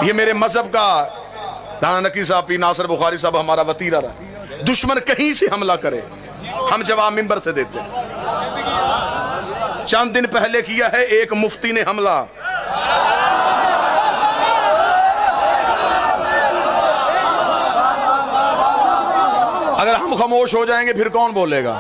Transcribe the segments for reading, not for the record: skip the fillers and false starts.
ये मेरे मजहब का राना नकी साहब, पी नासिर बुखारी साहब हमारा वतीरा रहा। दुश्मन कहीं से हमला करे, हम जवाब मिंबर से देते हैं। चंद दिन पहले किया है एक मुफ्ती ने हमला, अगर हम खामोश हो जाएंगे फिर कौन बोलेगा?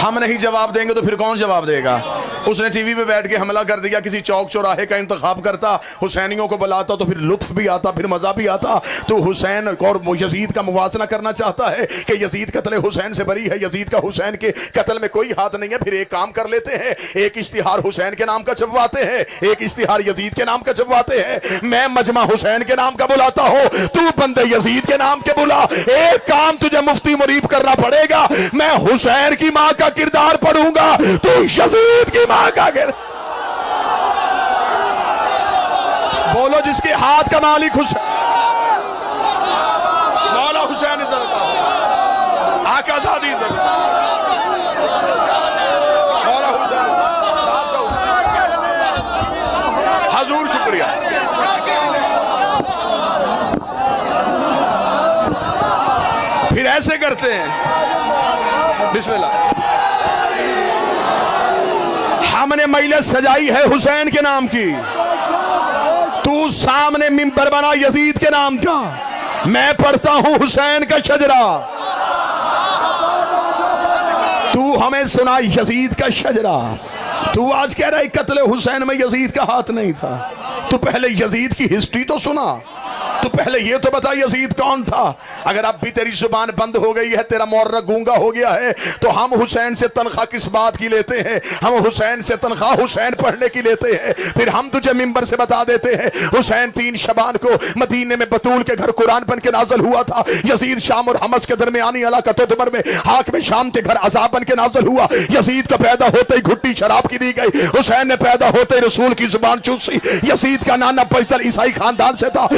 हम नहीं जवाब देंगे तो फिर कौन जवाब देगा? उसने टीवी पे बैठ के हमला कर दिया, किसी चौक चौराहे का इंतखाब करता, हुसैनियों को बुलाता तो फिर लुत्फ भी आता, फिर मजा भी आता। तो हुसैन और यजीद का मुवाजना करना चाहता है कि यजीद कत्ल हुसैन से बरी है, यजीद का हुसैन के कत्ल में कोई हाथ नहीं है। फिर एक काम कर लेते हैं, एक इश्तिहार हुसैन के नाम का छपवाते हैं, एक इश्तिहार यजीद के नाम का छपवाते हैं। मैं मजमा हुसैन के नाम का बुलाता हूं, तू बंदे यजीद के नाम के बुला। एक काम तुझे मुफ्ती मुरीब करना पड़ेगा, मैं हुसैन की मां का किरदार पढ़ूंगा, तू यजीद की मां का बोलो जिसके हाथ का मालिक हुसैन, मौला हुसैन आका आजादी, मौला हुसैन, हजूर शुक्रिया। फिर ऐसे करते हैं, बिस्मिल्लाह। हमने मजलिस सजाई है हुसैन के नाम की, तू सामने मिंबर बना यजीद के नाम का, मैं पढ़ता हूं हुसैन का शजरा, तू हमें सुना यजीद का शजरा। तू आज कह रहा है कत्ल हुसैन में यजीद का हाथ नहीं था, तू पहले यजीद की हिस्ट्री तो सुना, तो पहले ये तो बता यजीद कौन था। अगर अब भी तेरी जुबान बंद हो गई है, तेरा मुर्रा गूंगा हो गया है, तो हम हुसैन से तनख्वाह किस बात की लेते हैं? हम हुसैन से तनख्वाह हुसैन पढ़ने की लेते हैं। फिर हम तुझे मिंबर से बता देते हैं, हुसैन 3 शबान को मदीने में बतूल के घर कुरान बन के नाजल हुआ था। यजीद शाम और हमस के दरमियानी इलाका तोतबर में हाकिम शाम के घर अज़ाब बन के नाजल हुआ। यजीद का पैदा होते ही घुट्टी शराब की दी गई, हुसैन ने पैदा होते ही रसूल की जुबान चूसी। यजीद का नाना पैतल ईसाई खानदान से था,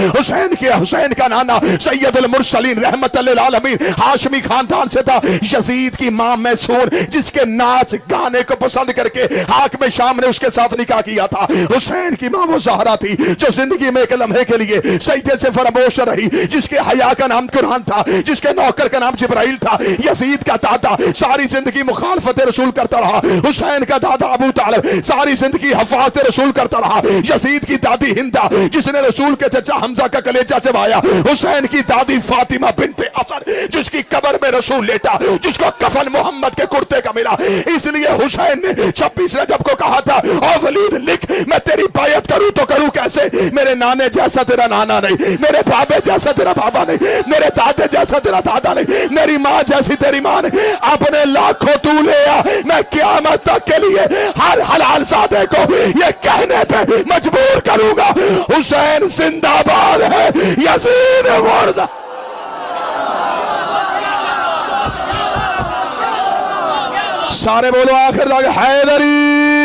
हुसैन का नाना सैयदुल मुरसलीन रहमतुल लिल आलमीन हाशमी खानदान से था। यजीद की मां मैसूर, जिसके नाच गाने को पसंद करके हाकिम शाम ने उसके साथ निकाह किया था। हुसैन की मां वो ज़हरा थी जो जिंदगी में एक लम्हे के लिए सजदे से फरामोश रही, जिसके हया का नाम कुरान था, जिसके नौकर का नाम जिब्राइल था। यजीद का दादा सारी जिंदगी मुखालफत रसूल करता रहा, हुसैन का दादा अबू तालिब सारी जिंदगी हफाजत रसूल करता रहा। यजीद की दादी हिंदा, जिसने रसूल के चचा हमजा का कलेजा चबाया। हुसैन की दादी फातिमा बिनते असद, जिसकी कब्र में रसूल लेटा, जिसको कफन मोहम्मद के कुर्ते का मिला। इसलिए हुसैन ने 26 रजब को कहा था, ओ वलीद लिख, मैं तेरी बायत करूं तो करूं कैसे? मेरे नाने जैसा तेरा नाना नहीं, मेरे बाबे जैसा तेरा बाबा नहीं, मेरे दादे जैसा तेरा दादा नहीं, मेरी मां जैसी तेरी मां नहीं। अपने लाखों तू ले आ, मैं क़यामत तक के लिए हर हलाल सादे को ये कहने पे मजबूर करूंगा, हुसैन जिंदाबाद है, यजीद मुर्दा। सारे बोलो आखिर तक हैदरी।